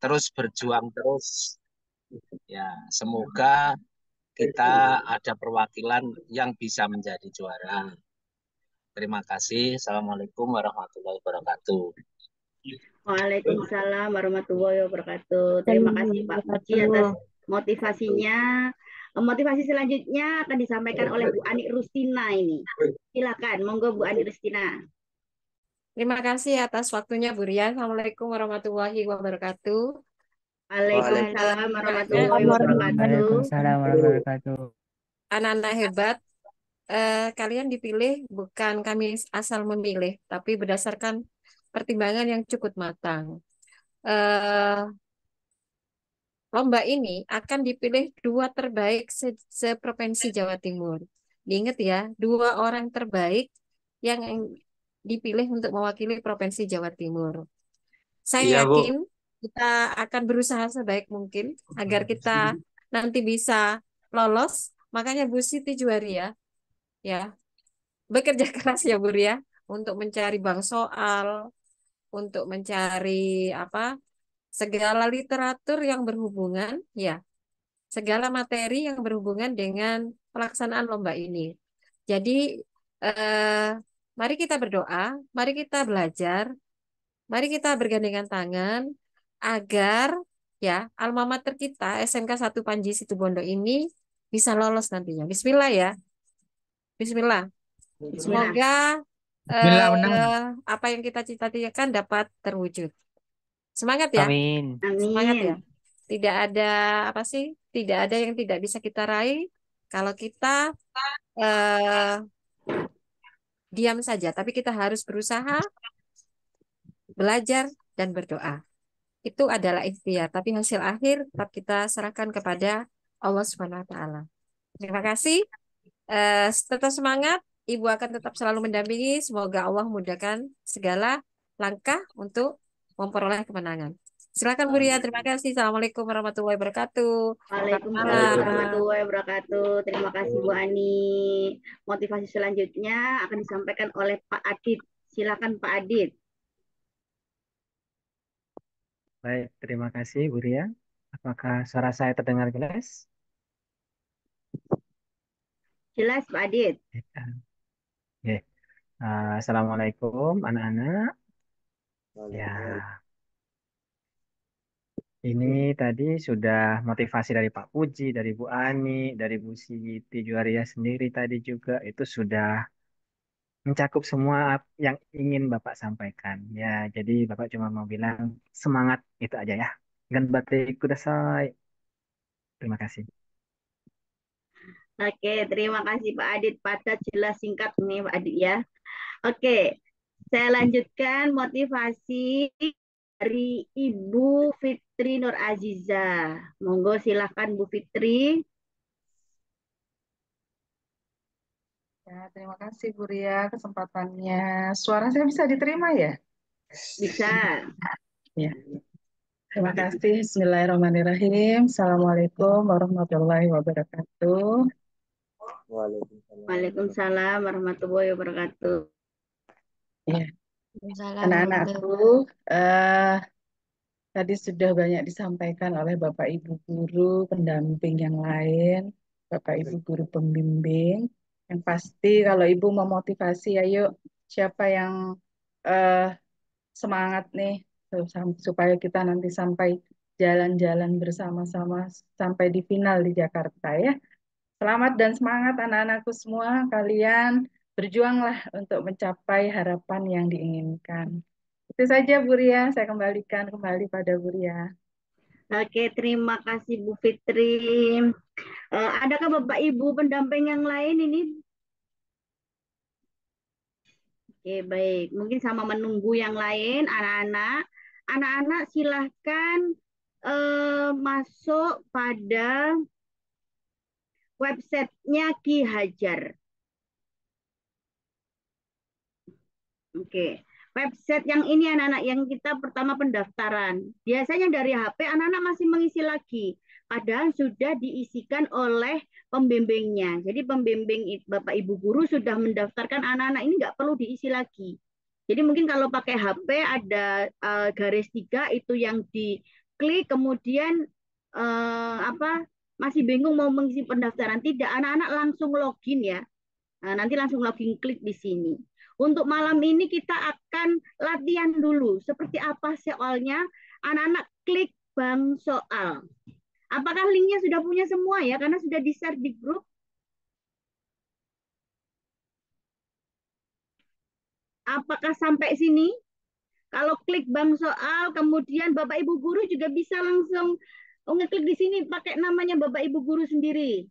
terus berjuang terus. Ya, semoga kita ada perwakilan yang bisa menjadi juara. Terima kasih. Assalamualaikum warahmatullahi wabarakatuh. Waalaikumsalam warahmatullahi wabarakatuh. Terima kasih Pak Puji atas Wabarakatuh. motivasinya. Motivasi selanjutnya akan disampaikan oleh Bu Ani Rustina ini. Silakan, monggo Bu Ani Rustina. Terima kasih atas waktunya Bu Rian. Assalamualaikum warahmatullahi wabarakatuh. Waalaikumsalam Anak-anak warahmatullahi wabarakatuh. Waalaikumsalam warahmatullahi wabarakatuh. anak-anak hebat, kalian dipilih bukan kami asal memilih, tapi berdasarkan pertimbangan yang cukup matang. Eh, Lomba ini akan dipilih dua terbaik se-provinsi Jawa Timur. Diingat ya, dua orang terbaik yang dipilih untuk mewakili Provinsi Jawa Timur. Saya Iya, Bu. yakin kita akan berusaha sebaik mungkin agar kita nanti bisa lolos. Makanya Bu Siti Juwaria ya bekerja keras ya Bu ya untuk mencari bank soal, untuk mencari apa segala literatur yang berhubungan ya, segala materi yang berhubungan dengan pelaksanaan lomba ini. Jadi eh, mari kita berdoa, mari kita belajar, mari kita bergandengan tangan agar ya alma mater kita SMK 1 Panji Situbondo ini bisa lolos nantinya. Bismillah ya. Bismillah. Bismillah. Semoga Bismillah menang. apa yang kita cita-citakan dapat terwujud. Semangat ya. Amin. Semangat ya. Amin. Tidak ada apa sih? Tidak ada yang tidak bisa kita raih kalau kita eh, diam saja. Tapi kita harus berusaha, belajar, dan berdoa. Itu adalah ikhtiar. Tapi hasil akhir tetap kita serahkan kepada Allah Subhanahu Wa Taala. Terima kasih. Tetap semangat. Ibu akan tetap selalu mendampingi. Semoga Allah memudahkan segala langkah untuk memperoleh kemenangan. Silakan Bu Ria. Terima kasih. Assalamualaikum warahmatullahi wabarakatuh. Selamat Waalaikumsalam malam. warahmatullahi wabarakatuh. Terima kasih Bu Ani. Motivasi selanjutnya akan disampaikan oleh Pak Adit. Silakan Pak Adit. Baik, terima kasih Bu Ria. Apakah suara saya terdengar jelas? Jelas Pak Adit. Ya. Assalamualaikum anak-anak. Ya, ini tadi sudah motivasi dari Pak Puji, dari Bu Ani, dari Bu Siti Juaria sendiri tadi juga itu sudah mencakup semua yang ingin Bapak sampaikan. Ya, jadi Bapak cuma mau bilang semangat itu aja ya. Ganbate kudasai. Terima kasih. Oke, terima kasih Pak Adit. Pada jelas singkat nih Pak Adit ya. Oke, saya lanjutkan motivasi dari Ibu Fitri Nur Aziza. Monggo silahkan Bu Fitri. Ya, terima kasih Bu Ria kesempatannya. Suara saya bisa diterima ya? Bisa. Ya, terima kasih. Bismillahirrahmanirrahim. Assalamualaikum warahmatullahi wabarakatuh. Waalaikumsalam warahmatullahi wabarakatuh. Ya, Waalaikumsalam anak-anakku, warahmatullahi eh, tadi sudah banyak disampaikan oleh Bapak Ibu guru pendamping yang lain, Bapak Ibu guru pembimbing. Yang pasti kalau Ibu memotivasi, ayo siapa yang eh, semangat nih supaya kita nanti sampai jalan-jalan bersama-sama sampai di final di Jakarta ya. Selamat dan semangat anak-anakku semua. Kalian berjuanglah untuk mencapai harapan yang diinginkan. Itu saja Bu Ria, saya kembalikan kembali pada Bu Ria. Oke, terima kasih Bu Fitri. Adakah Bapak Ibu pendamping yang lain ini? Oke, baik. Mungkin sama menunggu yang lain, anak-anak. Anak-anak silahkan masuk pada websitenya Ki Hajar. Oke, website yang ini anak-anak yang kita pertama pendaftaran. Biasanya dari HP anak-anak masih mengisi lagi. Padahal sudah diisikan oleh pembimbingnya. Jadi pembimbing Bapak Ibu guru sudah mendaftarkan anak-anak ini nggak perlu diisi lagi. Jadi mungkin kalau pakai HP ada garis 3 itu yang klik kemudian apa masih bingung mau mengisi pendaftaran. Tidak, anak-anak langsung login ya. Nah, nanti langsung login klik di sini. Untuk malam ini kita akan latihan dulu. Seperti apa soalnya? Anak-anak klik bank soal. Apakah linknya sudah punya semua ya? Karena sudah di-share di grup. Apakah sampai sini? Kalau klik bank soal, kemudian Bapak Ibu guru juga bisa langsung ngeklik di sini pakai namanya Bapak Ibu guru sendiri.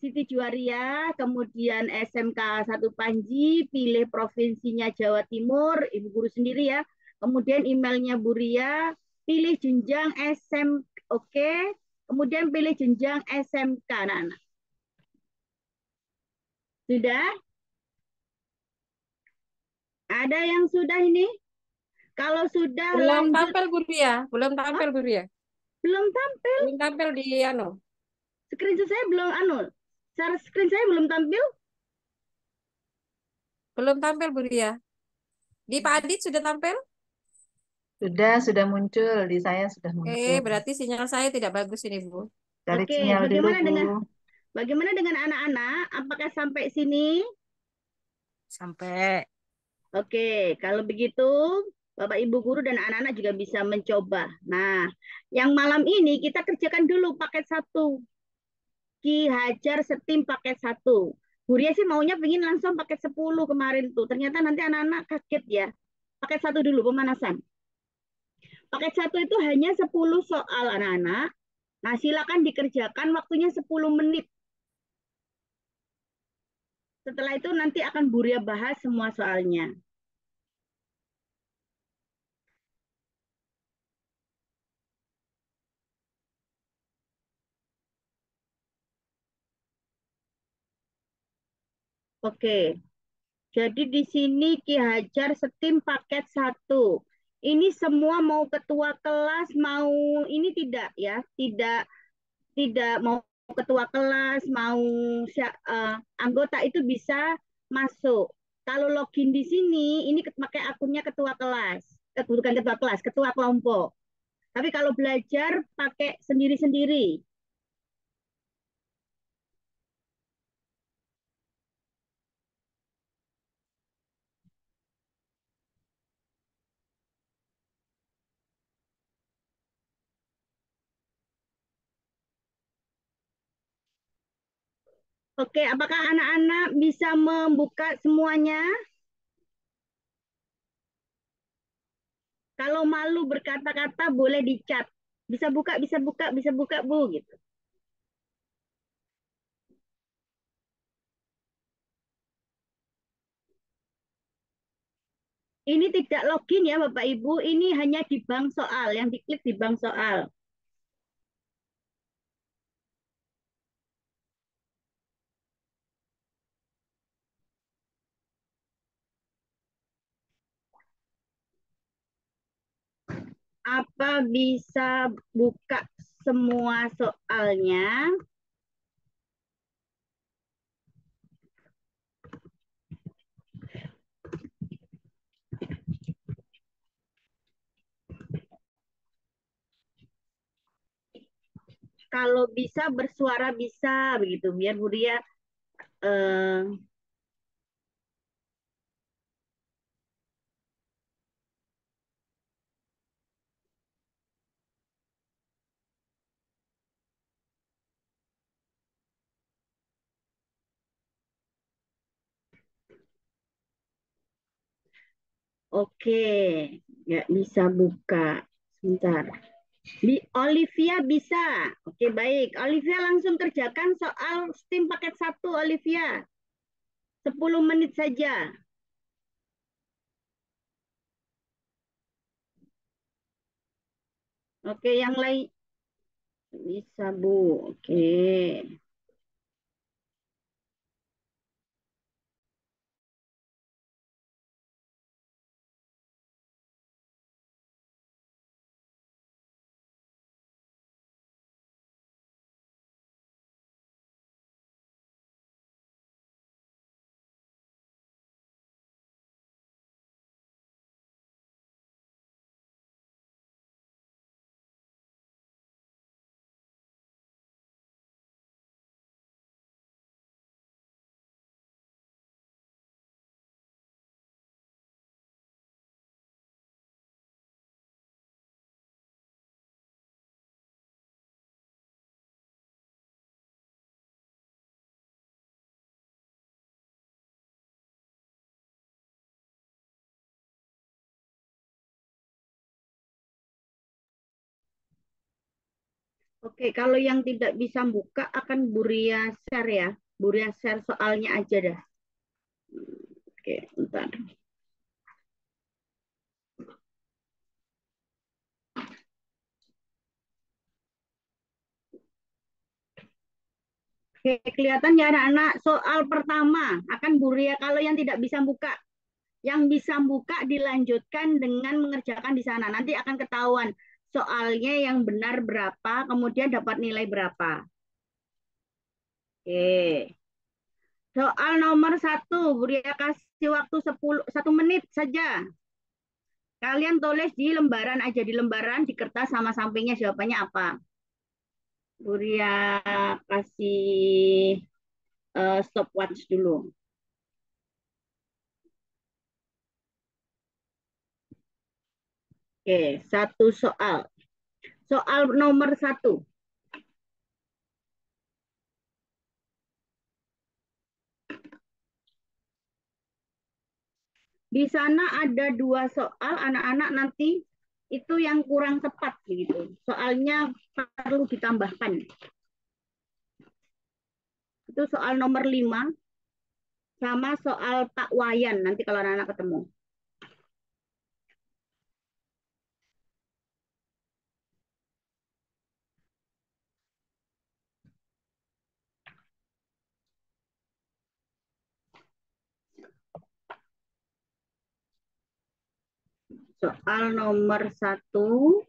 Siti Juwaria, kemudian SMK 1 Panji, pilih provinsinya Jawa Timur, Ibu guru sendiri ya. Kemudian emailnya Bu Ria, pilih jenjang SM, oke. Kemudian pilih jenjang SMK, anak-anak. Sudah? Ada yang sudah ini? Kalau sudah Belum lanjut. tampil Bu Ria, belum Oh, tampil Bu Ria. belum tampil. Belum tampil di anu. Screenshot saya belum Share screen saya belum tampil. Belum tampil Bu Ria. Di Pak Adit sudah tampil? Sudah muncul di saya sudah muncul. Berarti sinyal saya tidak bagus ini Bu. Cari Oke, sinyal dulu, bagaimana Bu. dengan anak-anak? Apakah sampai sini? Sampai. Oke, kalau begitu Bapak Ibu guru dan anak-anak juga bisa mencoba. Nah, yang malam ini kita kerjakan dulu paket 1. Ki Hajar Setim paket 1. Guria sih maunya pengen langsung paket 10 kemarin tuh. Ternyata nanti anak-anak kaget ya. Paket 1 dulu pemanasan. Paket 1 itu hanya 10 soal anak-anak. Nah, silakan dikerjakan waktunya 10 menit. Setelah itu nanti akan Buria bahas semua soalnya. Oke, jadi di sini Ki Hajar Setim paket 1. Ini semua mau ketua kelas, mau ini tidak ya, tidak mau ketua kelas, mau anggota itu bisa masuk. Kalau login di sini, ini pakai akunnya ketua kelas, bukan ketua kelas, ketua kelompok. Tapi kalau belajar pakai sendiri-sendiri. Oke, apakah anak-anak bisa membuka semuanya? Kalau malu berkata-kata boleh dicat. Bisa buka, bisa buka, bisa buka, Bu, gitu. Ini tidak login ya Bapak Ibu, ini hanya di bank soal, yang diklik di bank soal. Apa bisa buka semua soalnya? Kalau bisa bersuara bisa begitu, biar Budia eh, oke, nggak bisa buka. Sebentar. Olivia bisa. Oke, baik. Olivia langsung kerjakan soal STEAM paket 1, Olivia. 10 menit saja. Oke, yang lain bisa, Bu. Oke. Oke, kalau yang tidak bisa buka akan Buria share ya. Buria share soalnya aja dah. Oke, bentar. Oke, kelihatan ya anak-anak. Soal pertama akan Buria kalau yang tidak bisa buka. Yang bisa buka dilanjutkan dengan mengerjakan di sana. Nanti akan ketahuan soalnya yang benar berapa, kemudian dapat nilai berapa. Oke. Soal nomor 1, Buria kasih waktu 1 menit saja. Kalian tulis di lembaran aja, di lembaran, di kertas sama sampingnya jawabannya apa. Buria kasih stopwatch dulu. Oke, satu soal. Soal nomor 1. Di sana ada 2 soal, anak-anak nanti itu yang kurang tepat gitu. Soalnya perlu ditambahkan. Itu soal nomor 5 sama soal Pak Wayan nanti kalau anak-anak ketemu. Soal nomor 1.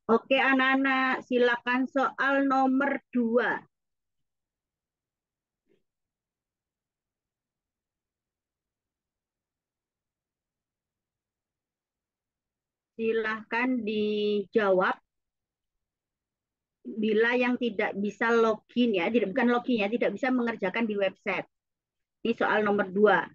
Oke anak-anak, silakan soal nomor 2. Silahkan dijawab bila yang tidak bisa login ya, bukan login ya, tidak bisa mengerjakan di website. Ini soal nomor 2.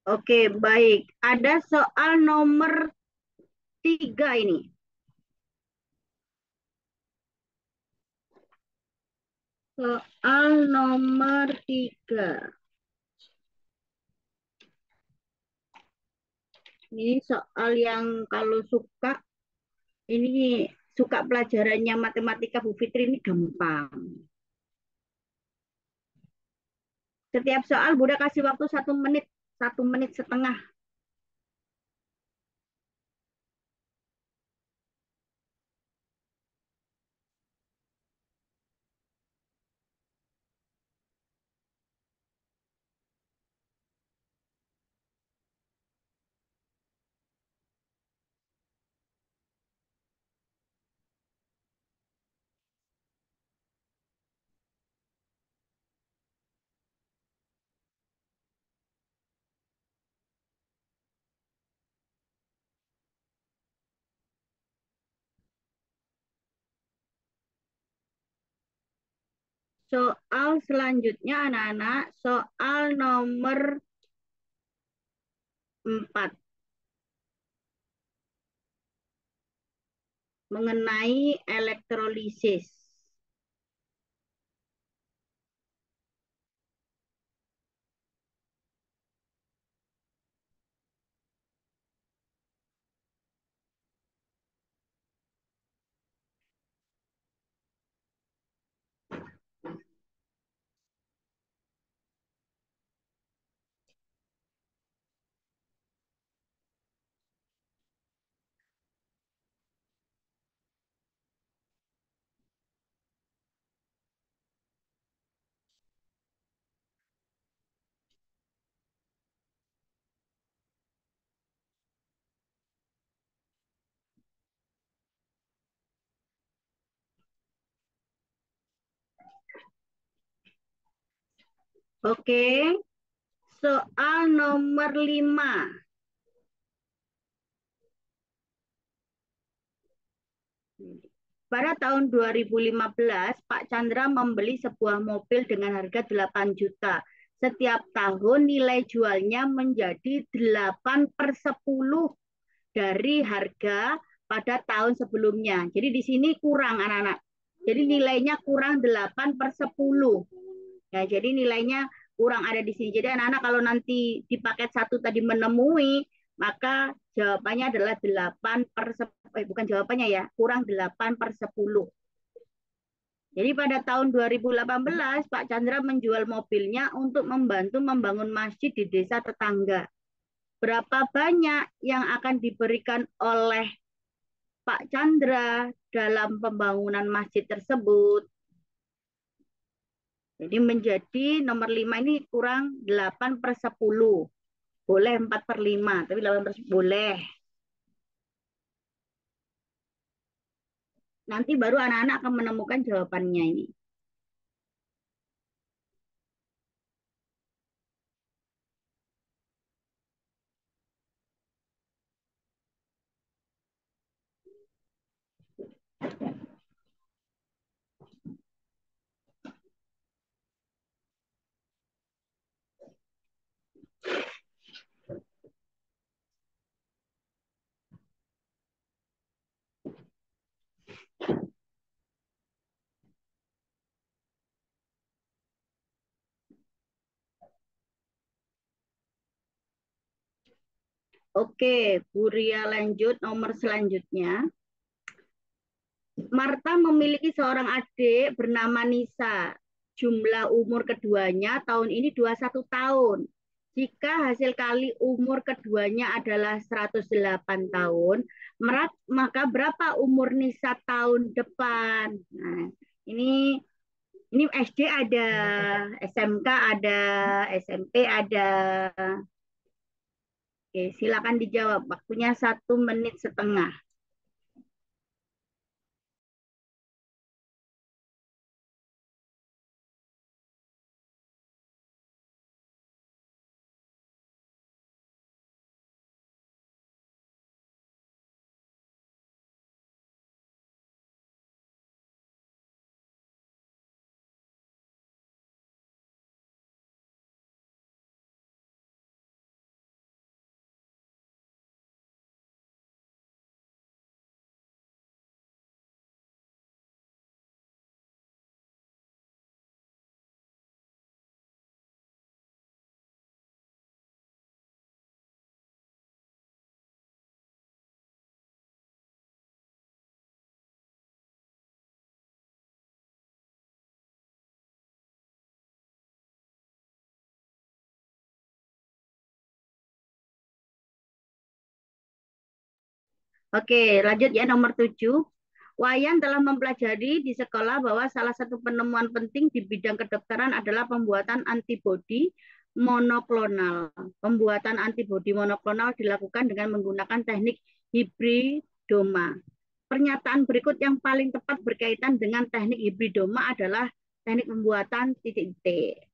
Oke, baik. Ada soal nomor 3 ini. Soal nomor 3. Ini soal yang kalau suka pelajarannya matematika Bu Fitri ini gampang. Setiap soal Bunda kasih waktu 1 menit, 1 menit setengah. Soal selanjutnya anak-anak, soal nomor 4. Mengenai elektrolisis. Oke, soal nomor 5. Pada tahun 2015, Pak Chandra membeli sebuah mobil dengan harga 8 juta. Setiap tahun nilai jualnya menjadi 8/10 dari harga pada tahun sebelumnya. Jadi di sini kurang anak-anak. Jadi nilainya kurang 8/10. Ya, jadi nilainya kurang ada di sini. Jadi anak-anak kalau nanti di paket satu tadi menemui, maka jawabannya adalah 8/10. Bukan jawabannya ya, kurang 8/10. Jadi pada tahun 2018, Pak Chandra menjual mobilnya untuk membantu membangun masjid di desa tetangga. Berapa banyak yang akan diberikan oleh Pak Chandra dalam pembangunan masjid tersebut? Jadi menjadi nomor 5 ini kurang 8/10. Boleh 4/5, tapi 8/10 boleh. Nanti baru anak-anak akan menemukan jawabannya ini. Oke, Bu Ria lanjut nomor selanjutnya. Marta memiliki seorang adik bernama Nisa. Jumlah umur keduanya tahun ini 21 tahun. Jika hasil kali umur keduanya adalah 108 tahun, maka berapa umur Nisa tahun depan? Nah, ini SD ada, SMK ada, SMP ada. Oke, silakan dijawab. Waktunya 1 menit setengah. Oke, lanjut ya nomor 7. Wayan telah mempelajari di sekolah bahwa salah satu penemuan penting di bidang kedokteran adalah pembuatan antibodi monoklonal. Pembuatan antibodi monoklonal dilakukan dengan menggunakan teknik hibridoma. Pernyataan berikut yang paling tepat berkaitan dengan teknik hibridoma adalah teknik pembuatan titik-titik.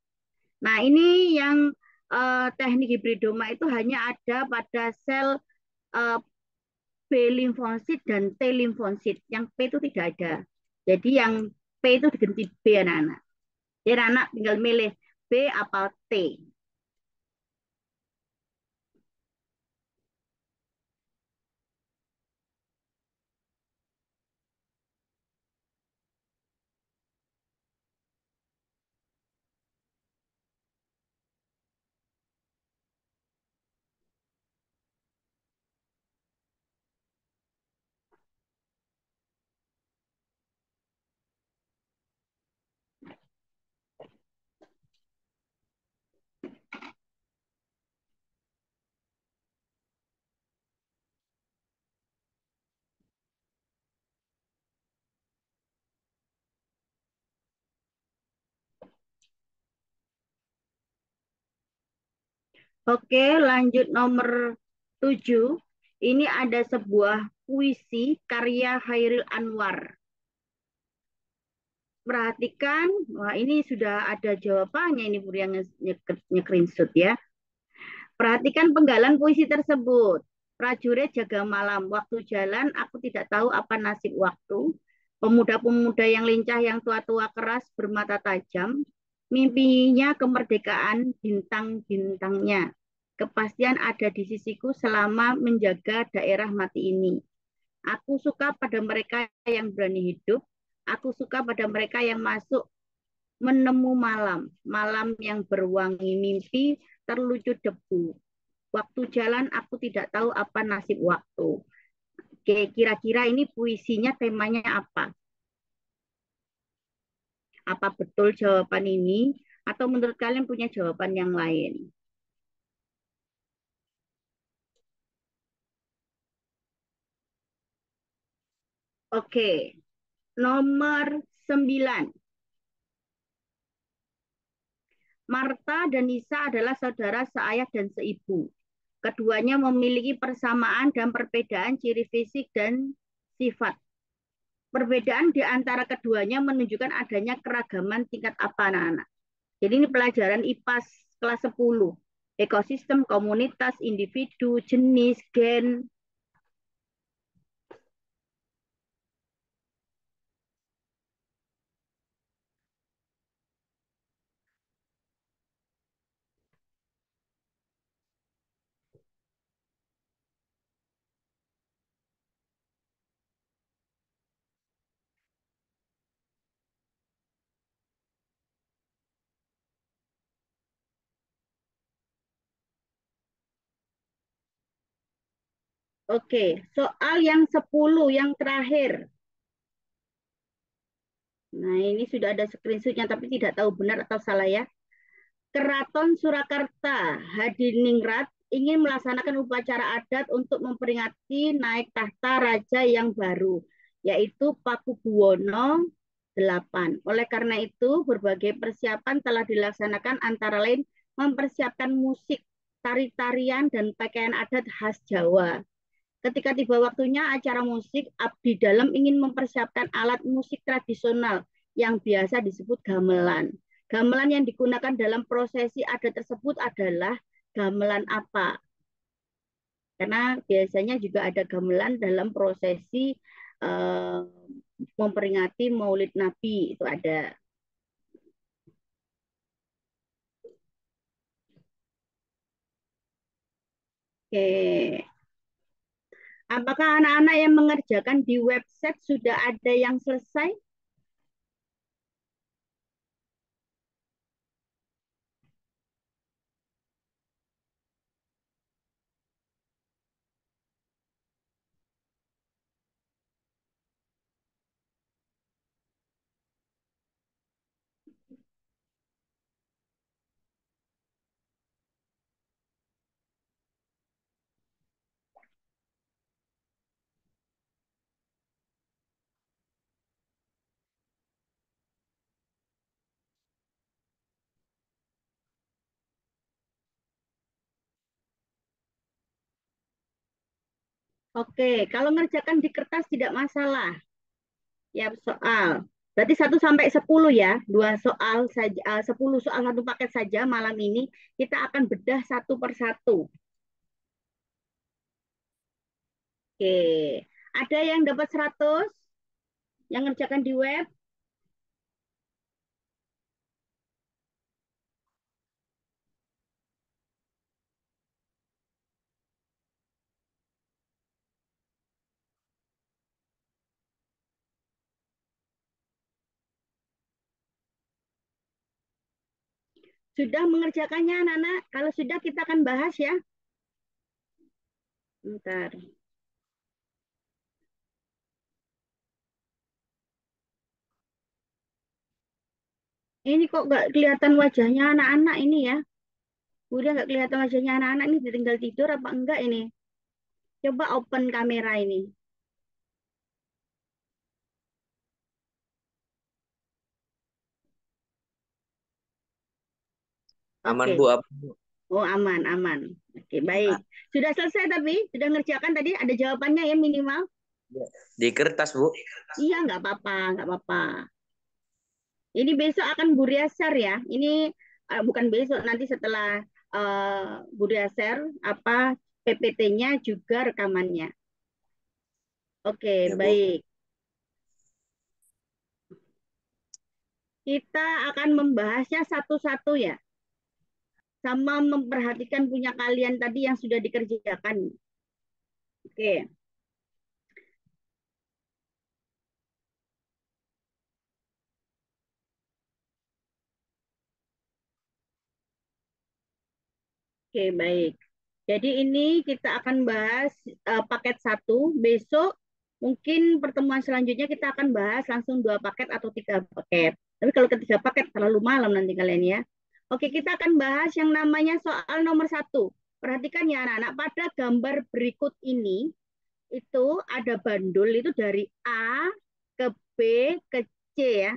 Nah, ini yang teknik hibridoma itu hanya ada pada sel B limfosit dan T limfosit. Yang P itu tidak ada. Jadi yang P itu diganti B anak-anak. Jadi anak tinggal milih B apa T. Oke, lanjut nomor 7. Ini ada sebuah puisi karya Hairil Anwar. perhatikan, wah ini sudah ada jawabannya ini Bu yang nge-screenshot ya. Perhatikan penggalan puisi tersebut. Prajurit jaga malam, waktu jalan aku tidak tahu apa nasib waktu. Pemuda-pemuda yang lincah, yang tua-tua keras bermata tajam, mimpinya kemerdekaan bintang-bintangnya. Kepastian ada di sisiku selama menjaga daerah mati ini. Aku suka pada mereka yang berani hidup. Aku suka pada mereka yang masuk menemu malam. Malam yang berwangi mimpi, terlucut debu. Waktu jalan aku tidak tahu apa nasib waktu. Oke, kira-kira ini puisinya temanya apa? Apa betul jawaban ini? Atau menurut kalian punya jawaban yang lain? Oke, nomor 9. Marta dan Nisa adalah saudara seayah dan seibu. Keduanya memiliki persamaan dan perbedaan ciri fisik dan sifat. Perbedaan di antara keduanya menunjukkan adanya keragaman tingkat apa anak-anak. Jadi ini pelajaran IPA kelas 10. Ekosistem, komunitas, individu, jenis, gen. Oke, soal yang 10, yang terakhir. Nah, ini sudah ada screenshotnya, tapi tidak tahu benar atau salah ya. Keraton Surakarta Hadiningrat ingin melaksanakan upacara adat untuk memperingati naik tahta raja yang baru, yaitu Pakubuwono VIII. Oleh karena itu, berbagai persiapan telah dilaksanakan antara lain mempersiapkan musik, tari-tarian, dan pakaian adat khas Jawa. Ketika tiba waktunya acara musik, Abdi Dalam ingin mempersiapkan alat musik tradisional yang biasa disebut gamelan. Gamelan yang digunakan dalam prosesi adat tersebut adalah gamelan apa? Karena biasanya juga ada gamelan dalam prosesi memperingati Maulid Nabi, itu ada. Oke. Apakah anak-anak yang mengerjakan di website sudah ada yang selesai? Oke, kalau ngerjakan di kertas tidak masalah. Ya, soal. Berarti 1 sampai 10 ya. 2 soal saja, 10 soal satu paket saja malam ini. Kita akan bedah satu persatu. Oke. Ada yang dapat 100? Yang ngerjakan di web? Sudah mengerjakannya anak-anak? Kalau sudah kita akan bahas ya. Bentar. Ini kok nggak kelihatan wajahnya anak-anak ini ya. Udah nggak kelihatan wajahnya anak-anak ini tinggal tidur apa enggak ini? Coba open kamera ini. Aman Oke. Bu, apa Bu? Oh, aman, aman. Oke, baik. Sudah selesai tapi? Sudah ngerjakan tadi? Ada jawabannya ya minimal? Di kertas Bu. Iya, nggak apa-apa, nggak apa-apa. Ini besok akan Bu Ria share ya. Ini bukan besok, nanti setelah Bu Ria share apa PPT-nya juga rekamannya. Oke, Ya, Bu. baik. Kita akan membahasnya satu-satu ya. Sama memperhatikan punya kalian tadi yang sudah dikerjakan. Oke. Oke, baik. Jadi ini kita akan bahas paket 1. Besok mungkin pertemuan selanjutnya kita akan bahas langsung 2 paket atau 3 paket. Tapi kalau ketiga paket terlalu malam nanti kalian ya. Oke, kita akan bahas yang namanya soal nomor 1. Perhatikan ya anak-anak, pada gambar berikut ini itu ada bandul itu dari A ke B ke C ya.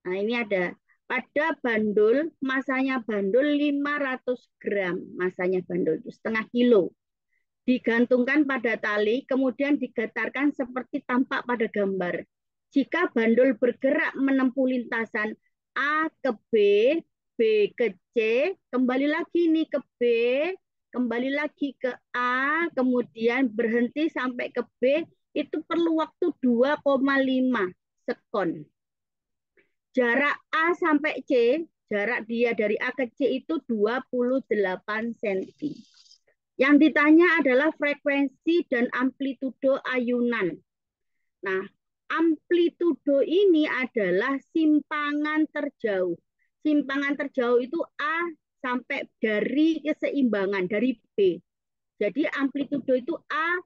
Nah, ini ada pada bandul, masanya bandul 500 gram, masanya bandul itu setengah kilo. Digantungkan pada tali, kemudian digetarkan seperti tampak pada gambar. Jika bandul bergerak menempuh lintasan A ke B, B ke C, kembali lagi nih ke B, kembali lagi ke A, kemudian berhenti sampai ke B, itu perlu waktu 2,5 sekon. Jarak A sampai C, jarak dia dari A ke C itu 28 cm. Yang ditanya adalah frekuensi dan amplitudo ayunan. Nah, amplitudo ini adalah simpangan terjauh. Simpangan terjauh itu A sampai dari keseimbangan, dari B. Jadi amplitudo itu A,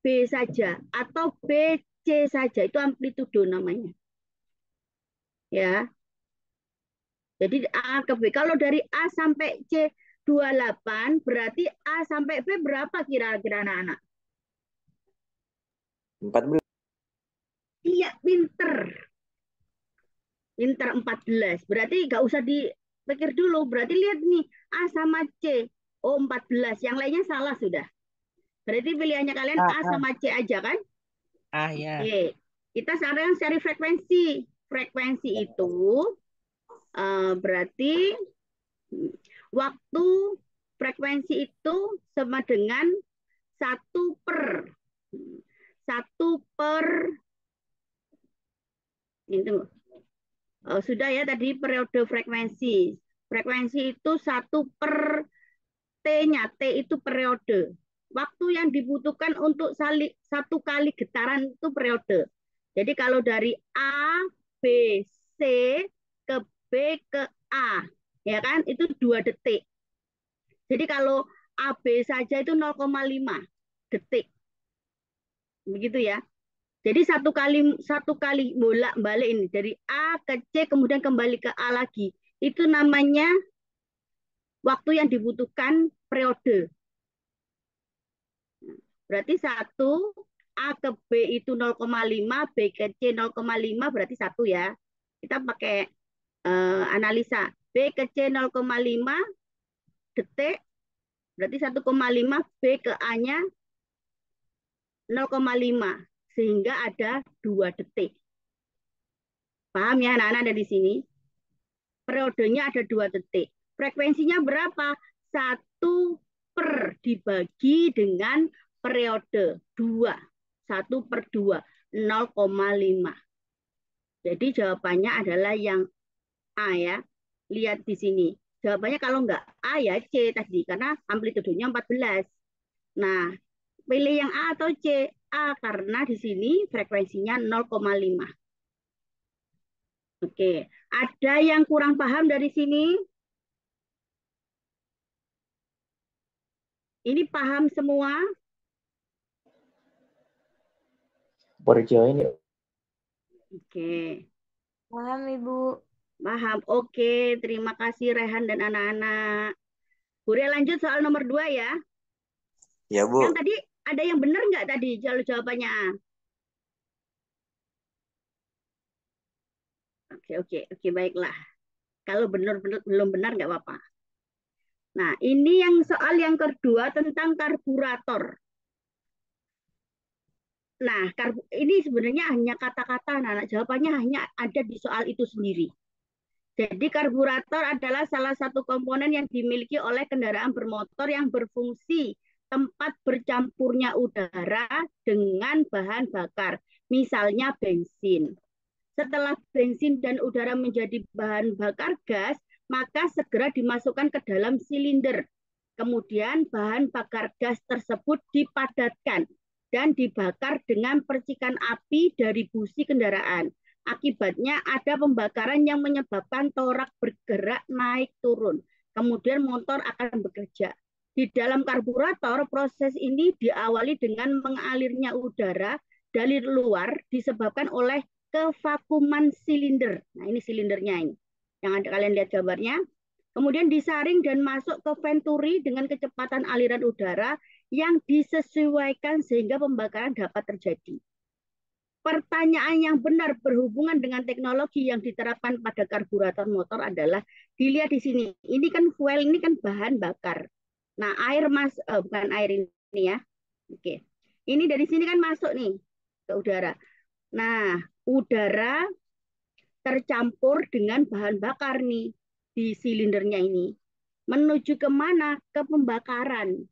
B saja, atau B, C saja. Itu amplitudo namanya. Ya. Jadi A ke B. Kalau dari A sampai C 28, berarti A sampai B berapa kira-kira anak-anak? 14. Iya, pinter. Pinter 14. Berarti nggak usah dipikir dulu. Berarti lihat nih, A sama C. Oh, 14. Yang lainnya salah sudah. Berarti pilihannya kalian A sama C aja kan? Ya. Oke. Kita sekarang cari frekuensi. Frekuensi itu berarti waktu frekuensi itu sama dengan 1/1 itu sudah ya tadi periode frekuensi. Frekuensi itu 1/T-nya. T itu periode. Waktu yang dibutuhkan untuk satu kali getaran itu periode. Jadi kalau dari A, B, C ke B ke A, ya kan? Itu 2 detik. Jadi kalau AB saja itu 0,5 detik. Begitu ya. Jadi satu kali bolak-balik ini dari A ke C kemudian kembali ke A lagi. Itu namanya waktu yang dibutuhkan periode. Berarti 1 A ke B itu 0,5, B ke C 0,5 berarti 1 ya. Kita pakai analisa. B ke C 0,5 detik berarti 1,5, B ke A-nya 0,5 sehingga ada 2 detik. Paham ya anak-anak ada di sini? Periodenya ada 2 detik. Frekuensinya berapa? 1 per dibagi dengan periode 2. 1/2, 0,5. Jadi jawabannya adalah yang A ya. Lihat di sini. Jawabannya kalau enggak A ya C tadi karena amplitudenya 14. Nah, pilih yang A atau C? A karena di sini frekuensinya 0,5. Oke, ada yang kurang paham dari sini? Ini paham semua? Baru join ya. Oke. Paham, Ibu. Paham. Oke, terima kasih Rehan dan anak-anak. Bu Ria lanjut soal nomor 2 ya. Ya, Bu. Yang tadi ada yang benar nggak tadi jawabannya A? Oke, baiklah. Kalau belum benar nggak apa-apa. Nah, ini yang soal yang kedua tentang karburator. Nah, ini sebenarnya hanya kata-kata, nah, jawabannya hanya ada di soal itu sendiri. Jadi karburator adalah salah satu komponen yang dimiliki oleh kendaraan bermotor yang berfungsi tempat bercampurnya udara dengan bahan bakar, misalnya bensin. Setelah bensin dan udara menjadi bahan bakar gas, maka segera dimasukkan ke dalam silinder. Kemudian bahan bakar gas tersebut dipadatkan dan dibakar dengan percikan api dari busi kendaraan. Akibatnya ada pembakaran yang menyebabkan torak bergerak naik turun. Kemudian motor akan bekerja. Di dalam karburator, proses ini diawali dengan mengalirnya udara dari luar disebabkan oleh kevakuman silinder. Nah, ini silindernya ini. Yang ada kalian lihat gambarnya. Kemudian disaring dan masuk ke venturi dengan kecepatan aliran udara yang disesuaikan sehingga pembakaran dapat terjadi. Pertanyaan yang benar berhubungan dengan teknologi yang diterapkan pada karburator motor adalah dilihat di sini. Ini kan fuel, ini kan bahan bakar. Nah, bukan air ini ya. Oke. Ini dari sini kan masuk nih ke udara. Nah, udara tercampur dengan bahan bakar nih di silindernya ini. Menuju kemana? Ke pembakaran.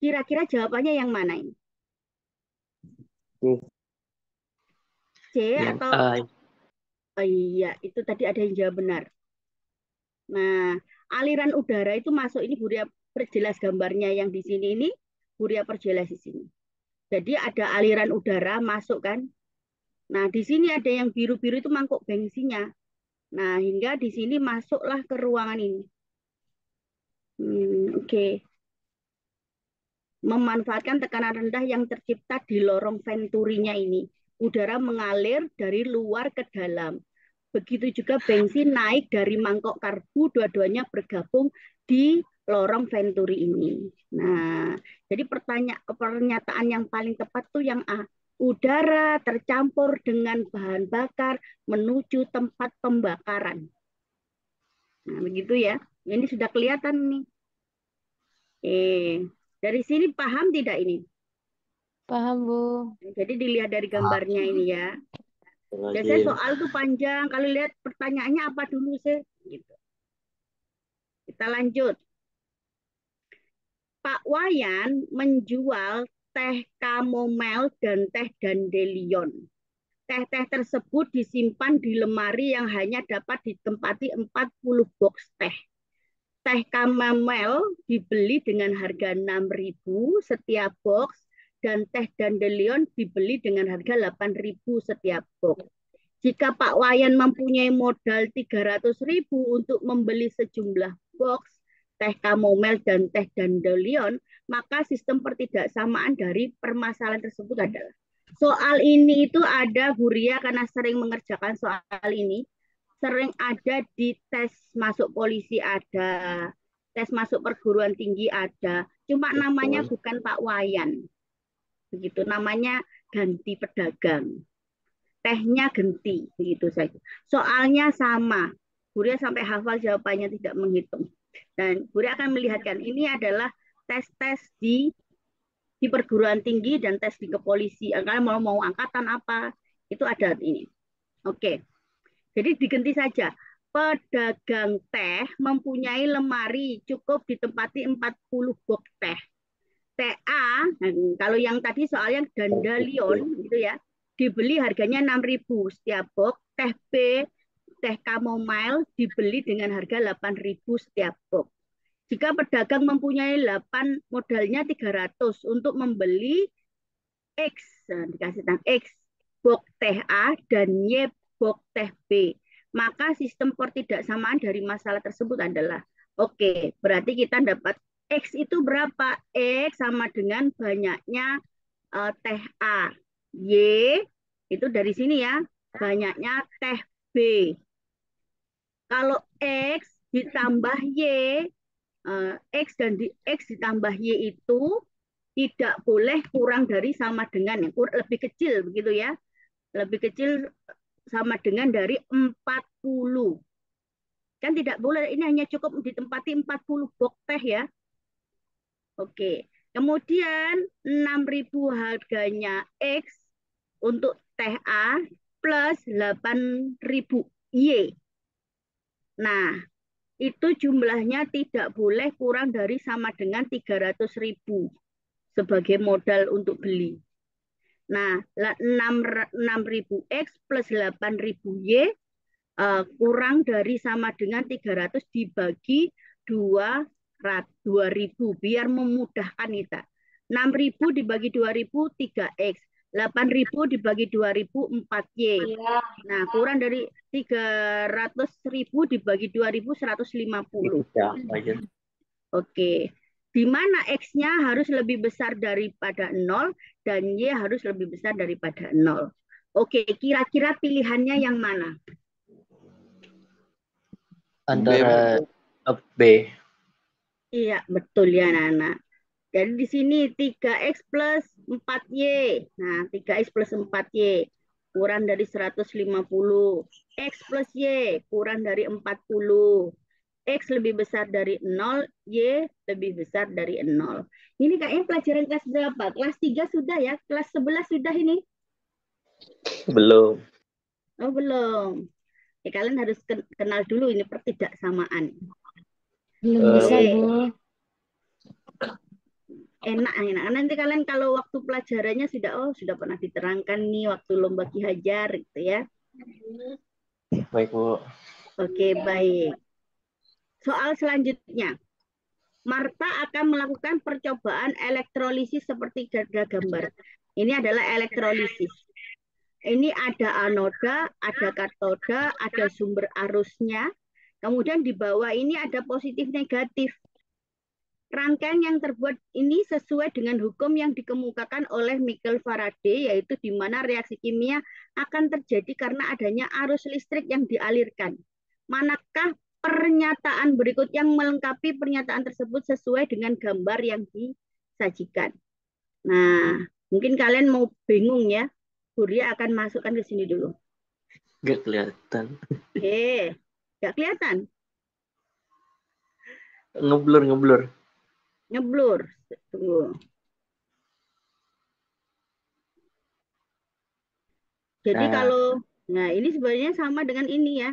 Kira-kira jawabannya yang mana ini? C Yang atau A. oh iya, itu tadi ada yang jawab benar. Nah, aliran udara itu masuk ini Buria perjelas gambarnya yang di sini ini Buria perjelas di sini. Jadi ada aliran udara masuk kan. Nah, di sini ada yang biru-biru itu mangkuk bensinnya. Nah, hingga di sini masuklah ke ruangan ini. Oke. Memanfaatkan tekanan rendah yang tercipta di lorong venturinya ini. Udara mengalir dari luar ke dalam. Begitu juga bensin naik dari mangkok karbu, dua-duanya bergabung di lorong venturi ini. Nah, jadi pernyataan yang paling tepat tuh yang A. Udara tercampur dengan bahan bakar menuju tempat pembakaran. Nah, begitu ya. Ini sudah kelihatan nih. Dari sini paham tidak ini? Paham, Bu. Jadi dilihat dari gambarnya ini ya. Biasanya soal tuh panjang. Kalau lihat pertanyaannya apa dulu sih? Gitu. Kita lanjut. Pak Wayan menjual teh chamomile dan teh dandelion. Teh-teh tersebut disimpan di lemari yang hanya dapat ditempati 40 box teh. Teh chamomile dibeli dengan harga 6.000 setiap box dan teh dandelion dibeli dengan harga 8.000 setiap box. Jika Pak Wayan mempunyai modal 300.000 untuk membeli sejumlah box teh chamomile dan teh dandelion, maka sistem pertidaksamaan dari permasalahan tersebut adalah soal ini itu ada Huria karena sering mengerjakan soal ini, sering ada di tes masuk polisi ada, tes masuk perguruan tinggi ada, cuma namanya bukan Pak Wayan. Begitu namanya ganti pedagang. Tehnya ganti, begitu saja. Soalnya sama. Buria sampai hafal jawabannya tidak menghitung. Dan Buria akan melihatkan ini adalah tes-tes di perguruan tinggi dan tes di kepolisian. Kalian mau angkatan apa, itu ada ini. Oke. Jadi diganti saja. Pedagang teh mempunyai lemari cukup ditempati 40 box teh. TA, kalau yang tadi soalnya dandelion gitu ya, dibeli harganya 6.000 setiap box. Teh B, teh chamomile dibeli dengan harga 8.000 setiap box. Jika pedagang mempunyai 8, modalnya 300 untuk membeli X, dikasih tang X box teh A dan Y box teh B. Maka sistem pertidaksamaan dari masalah tersebut adalah oke, berarti kita dapat X itu berapa? X sama dengan banyaknya teh A. Y itu dari sini ya, banyaknya teh B. Kalau X ditambah Y, X ditambah Y itu tidak boleh kurang dari sama dengan, lebih kecil begitu ya. Lebih kecil sama dengan dari 40. Kan tidak boleh, ini hanya cukup ditempati 40 box teh ya. Oke, kemudian 6.000 harganya X untuk teh A plus 8.000 Y. Nah, itu jumlahnya tidak boleh kurang dari sama dengan 300.000 sebagai modal untuk beli. Nah, 6.000 X plus 8.000 Y kurang dari sama dengan 300 dibagi 2.000 biar memudahkan kita. 6.000 dibagi 2.000 3X. 8.000 dibagi 2.000 4Y. Nah, kurang dari 300.000 dibagi 2.000 150. Oke. Di mana X-nya harus lebih besar daripada 0 dan Y harus lebih besar daripada 0. Oke, kira-kira pilihannya yang mana? Antara B. Iya, betul ya, Nana. Jadi di sini 3X plus 4Y. Nah, 3X plus 4Y kurang dari 150. X plus Y kurang dari 40. X lebih besar dari 0, Y lebih besar dari 0. Ini kayaknya pelajaran kelas berapa? Kelas 3 sudah ya? Kelas 11 sudah ini? Belum. Oh, belum. Ya, kalian harus kenal dulu ini pertidaksamaan. Belum bisa, Bu. Enak. Nanti kalian kalau waktu pelajarannya sudah pernah diterangkan nih waktu lomba Ki Hajar gitu ya. Baik, Bu. Oke, baik. Soal selanjutnya. Marta akan melakukan percobaan elektrolisis seperti gambar. Ini adalah elektrolisis. Ini ada anoda, ada katoda, ada sumber arusnya. Kemudian di bawah ini ada positif negatif. Rangkaian yang terbuat ini sesuai dengan hukum yang dikemukakan oleh Michael Faraday, yaitu di mana reaksi kimia akan terjadi karena adanya arus listrik yang dialirkan. Manakah pernyataan berikut yang melengkapi pernyataan tersebut sesuai dengan gambar yang disajikan? Nah, mungkin kalian mau bingung ya. Buria akan masukkan ke sini dulu. Gak kelihatan. Oke, nggak kelihatan? Ngeblur. Ngeblur. Tunggu. Jadi nah ini sebenarnya sama dengan ini ya.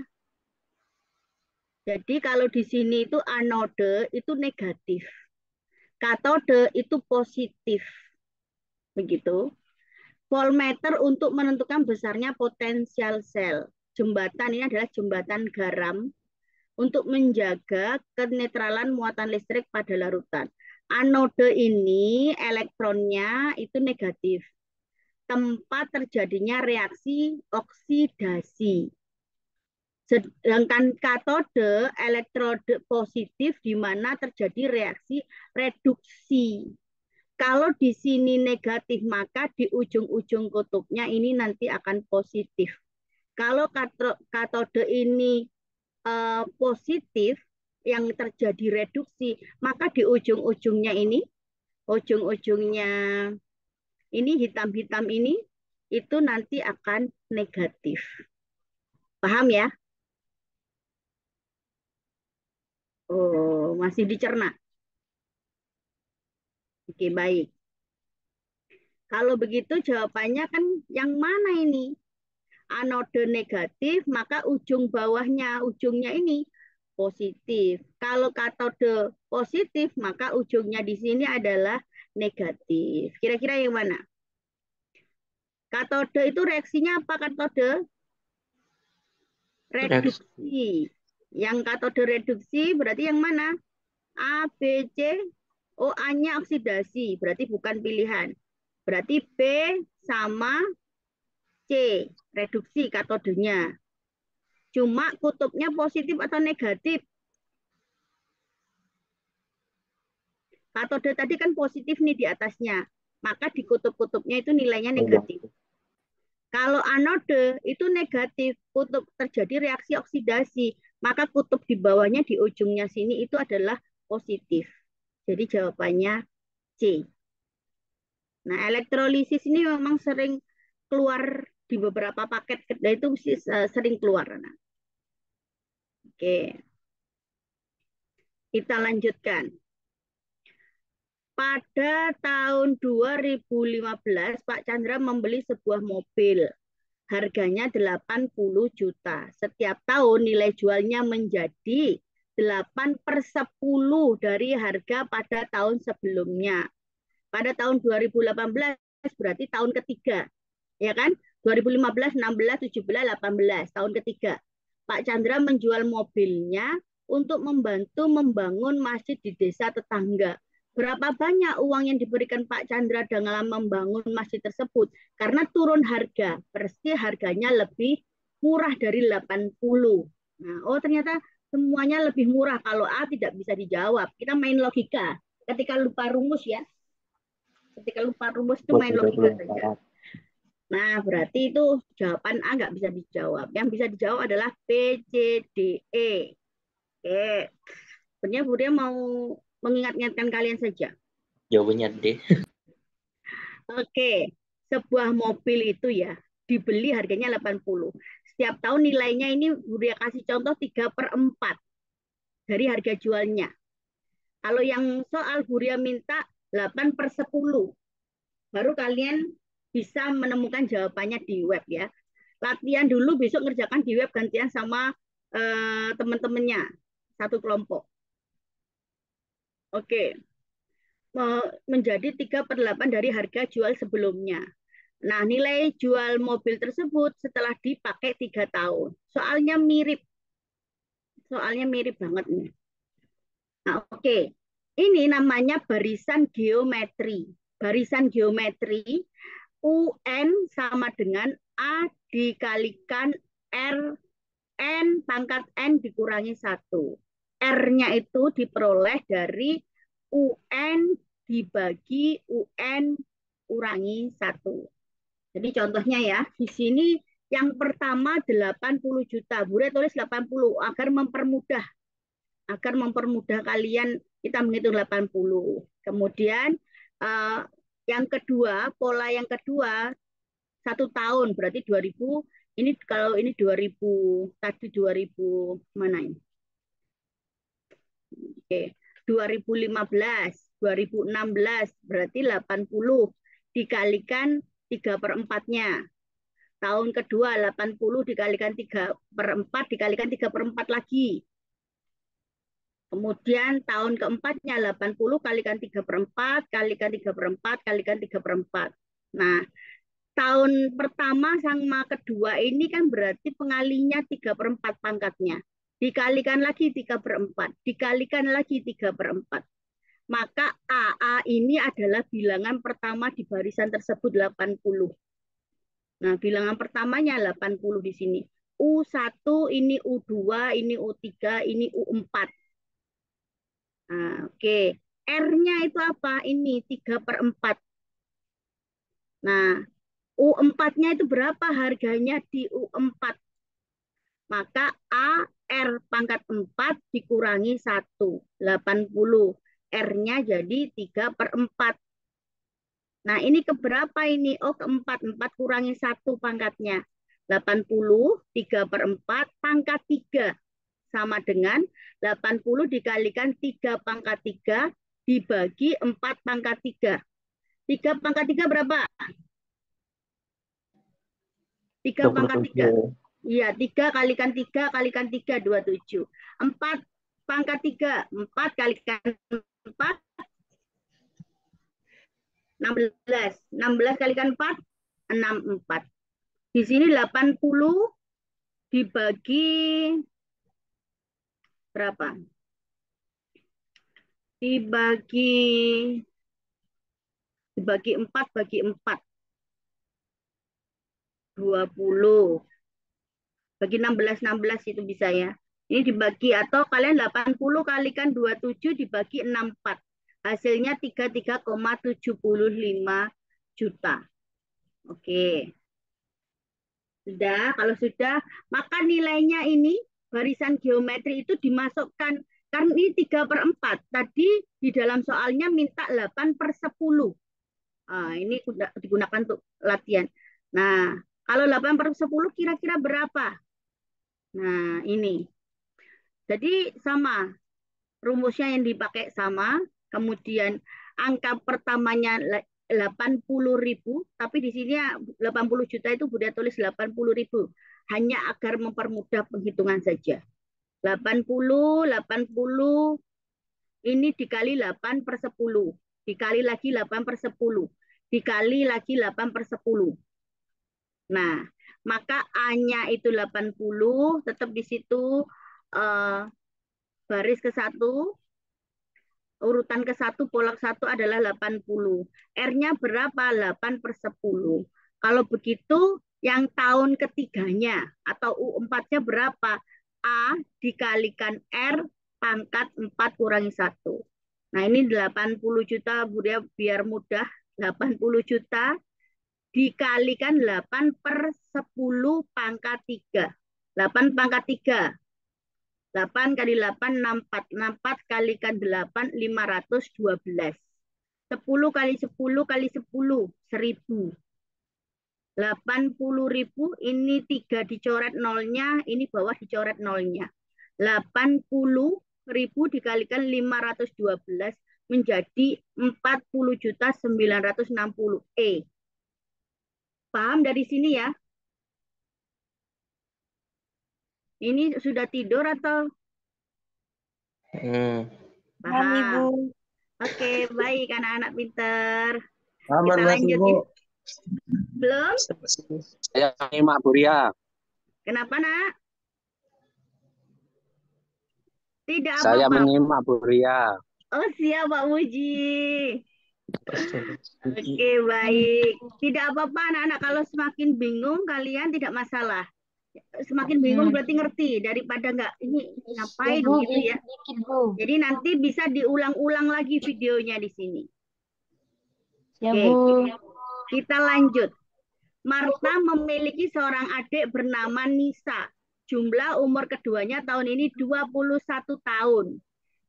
Jadi kalau di sini itu anode itu negatif. Katode itu positif. Begitu. Voltmeter untuk menentukan besarnya potensial sel. Jembatan ini adalah jembatan garam untuk menjaga kenetralan muatan listrik pada larutan. Anode ini elektronnya itu negatif. Tempat terjadinya reaksi oksidasi. Sedangkan katode elektrode positif di mana terjadi reaksi reduksi. Kalau di sini negatif, maka di ujung-ujung kutubnya ini nanti akan positif. Kalau katode ini positif, yang terjadi reduksi, maka di ujung-ujungnya ini hitam-hitam ini, itu nanti akan negatif. Paham ya? Oh, masih dicerna. Oke, baik. Kalau begitu jawabannya kan yang mana ini? Anode negatif, maka ujung bawahnya, ujungnya ini positif. Kalau katode positif, maka ujungnya di sini adalah negatif. Kira-kira yang mana? Katode itu reaksinya apa katode? Reduksi. Yang katode reduksi berarti yang mana? A, B, C. Oh, A-nya oksidasi, berarti bukan pilihan. Berarti B sama C, reduksi katodenya. Cuma kutubnya positif atau negatif? Katode tadi kan positif nih di atasnya. Maka di kutub-kutubnya itu nilainya negatif. Kalau anode itu negatif, kutub terjadi reaksi oksidasi. Maka kutub di bawahnya di ujungnya sini itu adalah positif. Jadi jawabannya C. Nah, elektrolisis ini memang sering keluar di beberapa paket kedai itu sering keluar. Nah. Oke. Kita lanjutkan. Pada tahun 2015, Pak Chandra membeli sebuah mobil. harganya 80 juta. Setiap tahun nilai jualnya menjadi 8/10 dari harga pada tahun sebelumnya. Pada tahun 2018 berarti tahun ketiga. Ya kan? 2015, 16, 17, 18, tahun ketiga. Pak Chandra menjual mobilnya untuk membantu membangun masjid di desa tetangga. Berapa banyak uang yang diberikan Pak Chandra dalam membangun masjid tersebut? Karena turun harga, pasti harganya lebih murah dari 80. Nah, oh ternyata semuanya lebih murah. Kalau A tidak bisa dijawab. Kita main logika. Ketika lupa rumus ya. Ketika lupa rumus itu main logika saja. 24. Nah, berarti itu jawaban A nggak bisa dijawab. Yang bisa dijawab adalah B, C, D, E. Oke. Sebenarnya Bu Ria mau mengingat-ingatkan kalian saja. Jawabannya D. Oke. Sebuah mobil itu ya, dibeli harganya 80. Setiap tahun nilainya ini Bu Ria kasih contoh 3/4 dari harga jualnya. Kalau yang soal Bu Ria minta 8/10. Baru kalian bisa menemukan jawabannya di web ya. Latihan dulu, besok ngerjakan di web gantian sama teman-temannya satu kelompok. Oke. Menjadi 3/8 dari harga jual sebelumnya. Nah, nilai jual mobil tersebut setelah dipakai 3 tahun. Soalnya mirip banget nih. Nah, oke. Ini namanya barisan geometri. Barisan geometri UN sama dengan A dikalikan R, N pangkat N dikurangi 1. R-nya itu diperoleh dari UN dibagi UN kurangi 1. Jadi contohnya ya, di sini yang pertama 80 juta. Boleh tulis 80 agar mempermudah kalian kita menghitung 80. Kemudian yang kedua, pola yang kedua 1 tahun berarti 2000. Ini kalau ini 2000 tadi 2000 mana ini? Oke, 2015, 2016 berarti 80 dikalikan 3/4-nya. Tahun kedua 80 dikalikan 3/4 dikalikan 3/4 lagi. Kemudian tahun keempatnya 80 kalikan 3/4 kalikan 3/4 kalikan 3/4. Nah, tahun pertama sama kedua ini kan berarti pengalinya 3/4 pangkatnya. Dikalikan lagi 3/4, dikalikan lagi 3/4. Maka AA ini adalah bilangan pertama di barisan tersebut 80. Nah, bilangan pertamanya 80 di sini. U1, ini U2, ini U3, ini U4. Nah, oke. R-nya itu apa? Ini 3/4. Nah, U4-nya itu berapa harganya di U4? Maka A R pangkat 4 dikurangi 1, 80. R-nya jadi 3/4. Nah, ini keberapa ini? Oh, keempat. 4 kurangi 1 pangkatnya. 80, 3/4, pangkat 3. Sama dengan 80 dikalikan 3/3 dibagi 4/3. 3/3 berapa? 3/3. 27. Iya, 3 kalikan 3 kalikan 3, 27. 4/3. 4 kalikan 4, 16. 16 kalikan 4, 64. Di sini 80 dibagi berapa? Dibagi 4 bagi 4. 20. Bagi 16, 16 itu bisa ya. Ini dibagi atau kalian 80 kalikan 27 dibagi 64. Hasilnya 33,75 juta. Oke. Sudah, kalau sudah, maka nilainya ini barisan geometri itu dimasukkan. Karena ini 3/4. Tadi di dalam soalnya minta 8/10. Nah, ini digunakan untuk latihan. Nah, kalau 8/10 kira-kira berapa? Nah, ini. Jadi sama. Rumusnya yang dipakai sama. Kemudian angka pertamanya 80.000, tapi di sini 80 juta itu Bunda tulis 80.000. Hanya agar mempermudah penghitungan saja. 80 ini dikali 8 per 10. Dikali lagi 8 per 10. Dikali lagi 8 per 10. Nah, maka A-nya itu 80, tetap di situ baris ke-1, urutan ke-1, polak 1 adalah 80. R-nya berapa? 8 per 10. Kalau begitu, yang tahun ketiganya atau U4-nya berapa? A dikalikan R pangkat 4 kurangi 1. Nah, ini 80 juta, biar mudah. 80 juta dikalikan 8 per 10 pangkat 3. 8 pangkat 3. 8 kali 8, 64. 64 kalikan 8, 512. 10 kali 10 kali 10, 1000. 80.000, ini 3 dicoret nolnya, ini bawah dicoret nolnya. 80.000 dikalikan 512 menjadi 40.960. Paham dari sini ya? Ini sudah tidur atau? Paham, Ibu. Paham. Oke, baik anak-anak pinter. Aman, Kita Mas, lanjut Ibu. ya. Belum? Saya menyimak, Bu Ria. Kenapa, Nak? Tidak Saya apa-apa. menyimak, Bu Ria. Oh, siap, Pak Muji. Oke, baik. Tidak apa-apa, anak-anak. Kalau semakin bingung, kalian tidak masalah. Semakin bingung berarti ngerti. Daripada nggak, ini ngapain Bu, gitu ya. dikit, Bu. Jadi nanti bisa diulang-ulang lagi videonya di sini. Ya, Oke, Bu. kita lanjut. Marta memiliki seorang adik bernama Nisa. Jumlah umur keduanya tahun ini 21 tahun.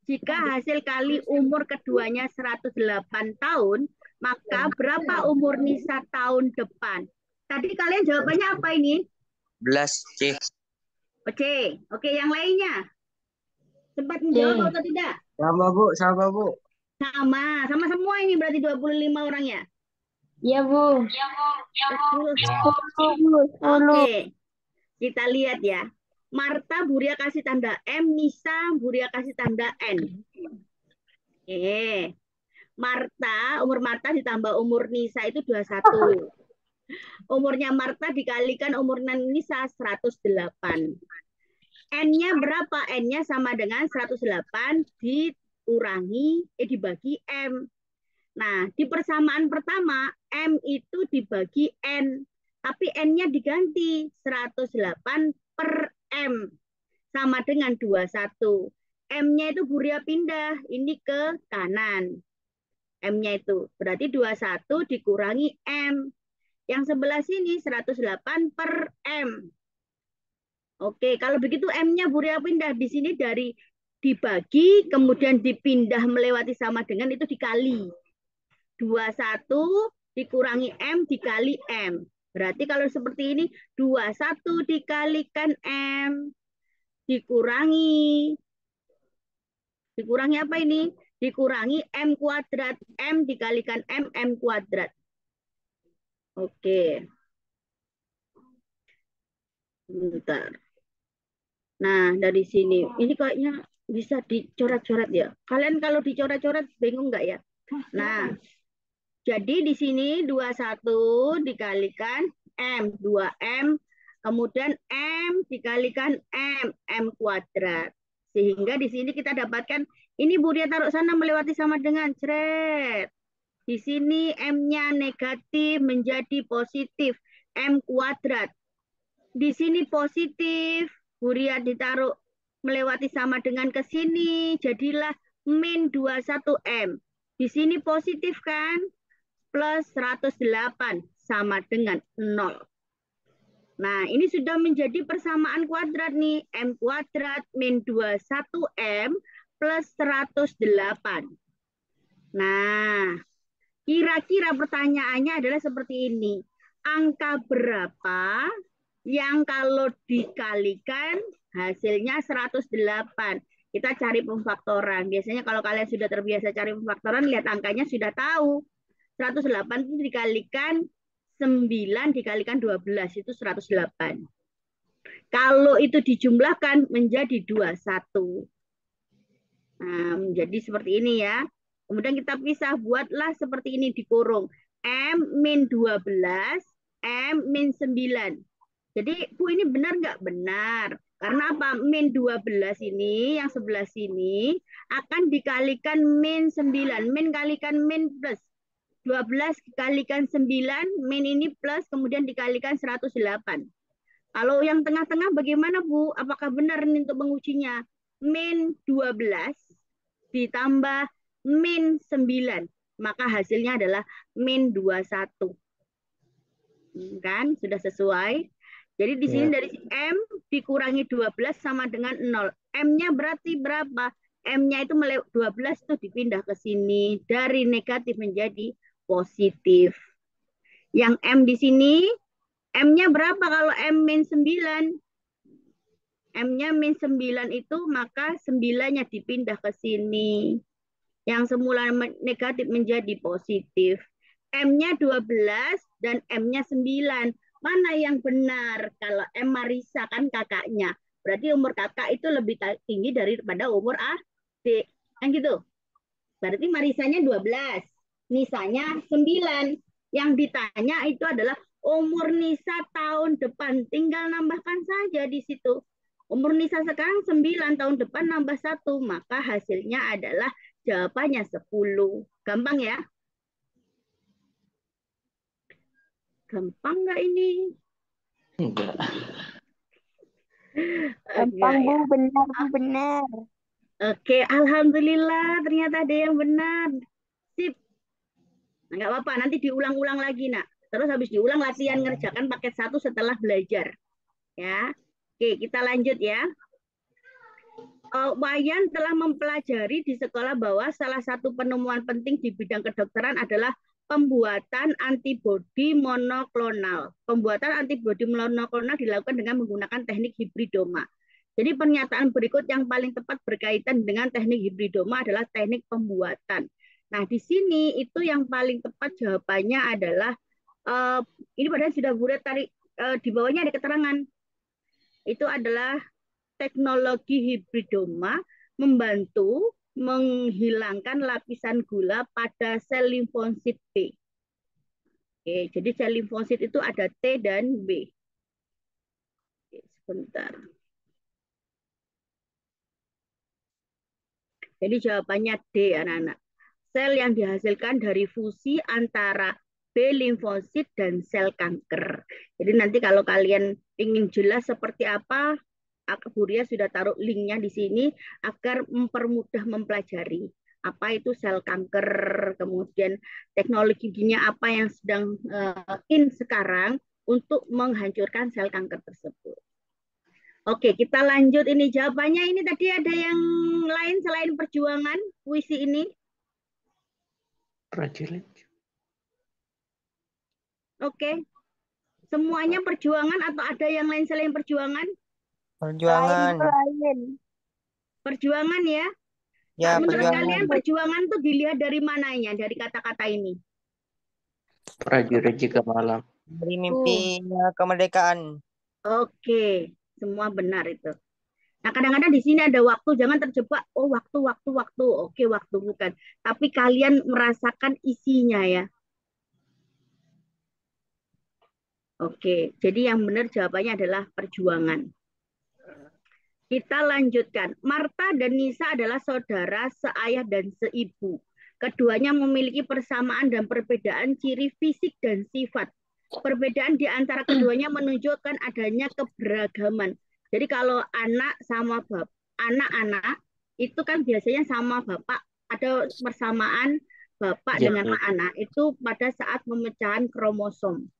Jika hasil kali umur keduanya 108 tahun, maka berapa umur Nisa tahun depan? Tadi kalian jawabannya apa ini? 11 C. Oke, oke, yang lainnya. Sempat C. menjawab atau tidak? Sama, Bu. Sama, Bu. Sama semua ini berarti 25 orang ya? Ya, Bu. Oke, kita lihat ya. Marta Buria kasih tanda M, Nisa Buria kasih tanda N. Marta, umur Marta ditambah umur Nisa itu 21. Umurnya Marta dikalikan umur Nisa 108. N-nya berapa? N-nya sama dengan 108 dibagi M. Nah, di persamaan pertama, M itu dibagi N. Tapi N-nya diganti 108 per M. Sama dengan 21. M-nya itu Buria pindah. Ini ke kanan. M-nya itu. Berarti 21 dikurangi M. Yang sebelah sini 108 per M. Oke, kalau begitu M-nya Buria pindah. Di sini dari dibagi, kemudian dipindah melewati sama dengan itu dikali. 21 dikurangi M dikali M. Berarti kalau seperti ini, 21 dikalikan M dikurangi apa ini? Dikurangi M kuadrat. M dikalikan M, M kuadrat. Oke. Bentar. Nah, dari sini. Ini kayaknya bisa dicoret-coret ya. Kalian kalau dicoret-coret bingung nggak ya? Nah, jadi di sini 21 dikalikan M, 2M, kemudian M dikalikan M, M kuadrat. Sehingga di sini kita dapatkan, ini Buria taruh sana melewati sama dengan cret. Di sini M-nya negatif menjadi positif, M kuadrat. Di sini positif, Buria ditaruh melewati sama dengan ke sini, jadilah min 21M. Di sini positif kan? Plus 108 sama dengan 0. Nah, ini sudah menjadi persamaan kuadrat nih. M kuadrat min 21M plus 108. Nah, kira-kira pertanyaannya adalah seperti ini. Angka berapa yang kalau dikalikan hasilnya 108? Kita cari pemfaktoran. Biasanya kalau kalian sudah terbiasa cari pemfaktoran, lihat angkanya sudah tahu. 108 itu dikalikan 9 dikalikan 12 itu 108. Kalau itu dijumlahkan menjadi 21. Nah, menjadi seperti ini ya. Kemudian kita pisah, buatlah seperti ini dikurung. M-12, M-9. Jadi, Bu, ini benar nggak? Benar. Karena apa? Min 12 ini, yang sebelah sini, akan dikalikan min 9. Min kalikan min plus. 12 dikalikan 9, min ini plus, kemudian dikalikan 108. Kalau yang tengah-tengah bagaimana, Bu? Apakah benar ini untuk mengujinya? Min 12 ditambah min 9. Maka hasilnya adalah min 21. Kan? Sudah sesuai. Jadi di sini dari M dikurangi 12 sama dengan 0. M-nya berarti berapa? M-nya itu 12 itu dipindah ke sini. Dari negatif menjadi positif. Yang M di sini, M-nya berapa kalau M min 9? M-nya min 9 itu maka 9-nya dipindah ke sini. Yang semula negatif menjadi positif. M-nya 12 dan M-nya 9. Mana yang benar? Kalau M Marisa kan kakaknya. Berarti umur kakak itu lebih tinggi daripada umur adik. Kan gitu. Berarti Marisanya 12. Nisanya 9. Yang ditanya itu adalah umur Nisa tahun depan. Tinggal nambahkan saja di situ. Umur Nisa sekarang 9, tahun depan nambah 1. Maka hasilnya adalah jawabannya 10. Gampang ya? Gampang nggak ini? Enggak. Gampang, Bu. Benar, Bu. Benar. Oke, alhamdulillah ternyata ada yang benar. Sip. Nah, nggak apa-apa, nanti diulang-ulang lagi, nak. Terus habis diulang latihan ngerjakan paket 1 setelah belajar. Ya. Oke, kita lanjut ya. Wayan telah mempelajari di sekolah bahwa salah satu penemuan penting di bidang kedokteran adalah pembuatan antibodi monoklonal. Pembuatan antibodi monoklonal dilakukan dengan menggunakan teknik hibridoma. Jadi pernyataan berikut yang paling tepat berkaitan dengan teknik hibridoma adalah teknik pembuatan. Nah, di sini itu yang paling tepat jawabannya adalah ini padahal sudah bulat tarik di bawahnya ada keterangan. Itu adalah teknologi hibridoma membantu menghilangkan lapisan gula pada sel limfosit B. Oke, jadi sel limfosit itu ada T dan B. Oke, sebentar. Jadi jawabannya D, anak-anak. Sel yang dihasilkan dari fusi antara B limfosit dan sel kanker. Jadi nanti kalau kalian ingin jelas seperti apa, Bu Ria sudah taruh linknya di sini agar mempermudah mempelajari apa itu sel kanker, kemudian teknologinya apa yang sedang in sekarang untuk menghancurkan sel kanker tersebut. Oke, kita lanjut ini jawabannya. Ini tadi ada yang lain selain perjuangan puisi ini? Prajurit. Oke. Semuanya perjuangan atau ada yang lain selain perjuangan? Perjuangan. Perjuangan ya? Ya, Menurut perjuangan. kalian perjuangan tuh dilihat dari mananya, dari kata-kata ini? Prajurit jika malam. Dari mimpinya kemerdekaan. Oke, semua benar itu. Nah, kadang-kadang di sini ada waktu, jangan terjebak, oh waktu. Oke, waktu bukan. Tapi kalian merasakan isinya ya. Oke, jadi yang benar jawabannya adalah perjuangan. Kita lanjutkan. Marta dan Nisa adalah saudara, seayah dan seibu. Keduanya memiliki persamaan dan perbedaan ciri fisik dan sifat. Perbedaan di antara keduanya menunjukkan adanya keberagaman. Jadi kalau anak sama anak-anak itu kan biasanya sama bapak, ada persamaan bapak dengan anak itu pada saat pemecahan kromosom.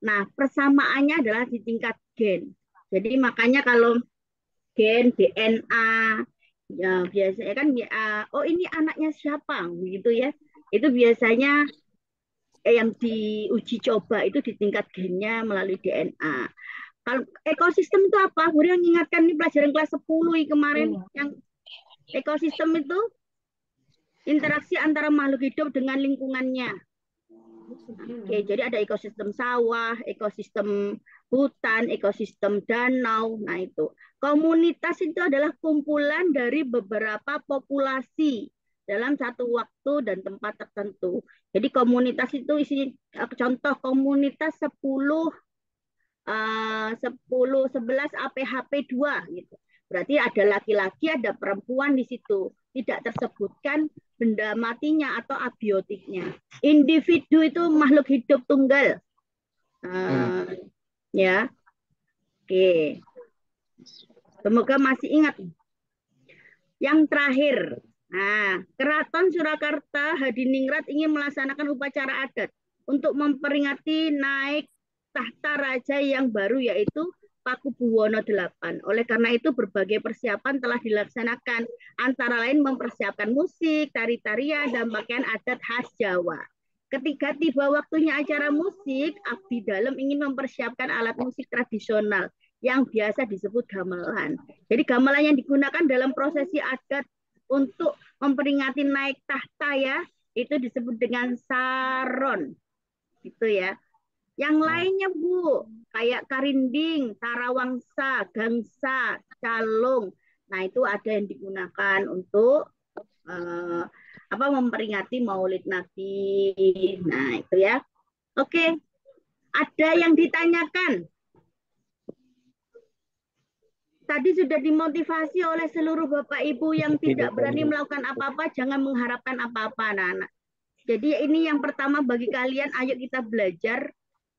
Nah, persamaannya adalah di tingkat gen. Jadi makanya kalau gen, DNA, ya biasanya kan oh ini anaknya siapa gitu ya. Itu biasanya yang diuji coba itu di tingkat gennya melalui DNA. Kalau ekosistem itu apa? Bu yang mengingatkan ini pelajaran kelas 10 kemarin yang ekosistem itu interaksi antara makhluk hidup dengan lingkungannya. Oke, jadi ada ekosistem sawah, ekosistem hutan, ekosistem danau. Nah, itu. Komunitas itu adalah kumpulan dari beberapa populasi dalam satu waktu dan tempat tertentu. Jadi komunitas itu isi contoh komunitas 10 10 11 APHP 2 gitu. Berarti ada laki-laki, ada perempuan di situ. Tidak tersebutkan benda matinya atau abiotiknya. Individu itu makhluk hidup tunggal. Ya. Oke. Semoga masih ingat. Yang terakhir. Nah, Keraton Surakarta Hadiningrat ingin melaksanakan upacara adat untuk memperingati naik tahta raja yang baru yaitu Pakubuwono VIII. Oleh karena itu berbagai persiapan telah dilaksanakan, antara lain mempersiapkan musik, tari-tarian, dan pakaian adat khas Jawa. Ketika tiba waktunya acara musik, Abdi Dalem ingin mempersiapkan alat musik tradisional yang biasa disebut gamelan. Jadi gamelan yang digunakan dalam prosesi adat untuk memperingati naik tahta ya, itu disebut dengan saron. Gitu ya. Yang lainnya Bu, kayak karinding, tarawangsa, gangsa, calung. Nah, itu ada yang digunakan untuk memperingati Maulid Nabi. Nah, itu ya. Oke. Ada yang ditanyakan? Tadi sudah dimotivasi oleh seluruh Bapak Ibu yang tidak berani melakukan apa-apa, jangan mengharapkan apa-apa anak-anak. Jadi ini yang pertama bagi kalian, ayo kita belajar.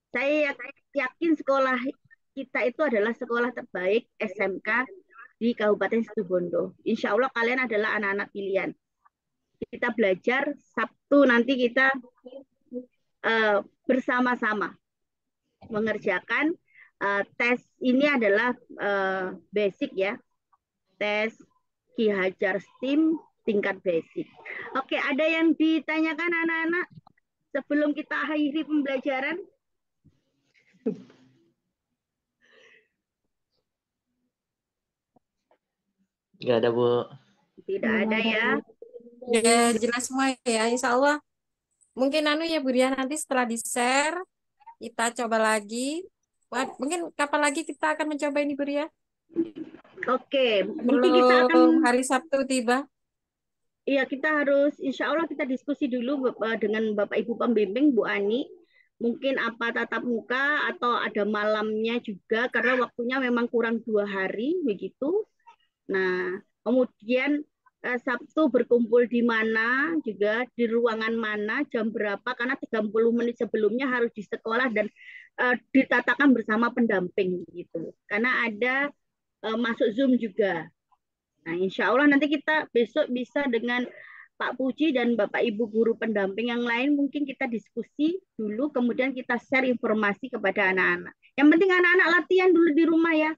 Saya yakin sekolah kita itu adalah sekolah terbaik SMK di Kabupaten Situbondo. Insya Allah kalian adalah anak-anak pilihan. Kita belajar, Sabtu nanti kita bersama-sama mengerjakan tes ini adalah basic ya, tes Ki Hajar STIM tingkat basic. Oke, ada yang ditanyakan anak-anak sebelum kita akhiri pembelajaran? Nggak ada, Bu. Tidak ada ya. Ya, jelas semua ya, insya Allah. Mungkin ya Bu Ria, nanti setelah di-share, kita coba lagi. Mungkin kapan lagi kita akan mencoba ini Bu Ria? Oke, mungkin kita akan hari Sabtu tiba. Iya, kita harus, insya Allah kita diskusi dulu dengan Bapak Ibu pembimbing, Bu Ani. Mungkin apa tatap muka atau ada malamnya juga, karena waktunya memang kurang 2 hari, begitu. Nah, kemudian Sabtu berkumpul di mana, juga di ruangan mana, jam berapa, karena 30 menit sebelumnya harus di sekolah dan ditatakan bersama pendamping, gitu. Karena ada masuk Zoom juga. Nah, insya Allah nanti kita besok bisa dengan Pak Puji dan Bapak Ibu guru pendamping yang lain, mungkin kita diskusi dulu, kemudian kita share informasi kepada anak-anak. Yang penting anak-anak latihan dulu di rumah ya.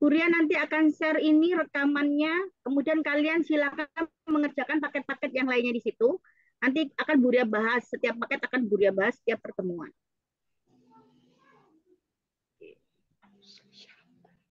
Buria nanti akan share ini rekamannya, kemudian kalian silakan mengerjakan paket-paket yang lainnya di situ. Nanti akan Buria bahas, setiap paket akan Buria bahas setiap pertemuan.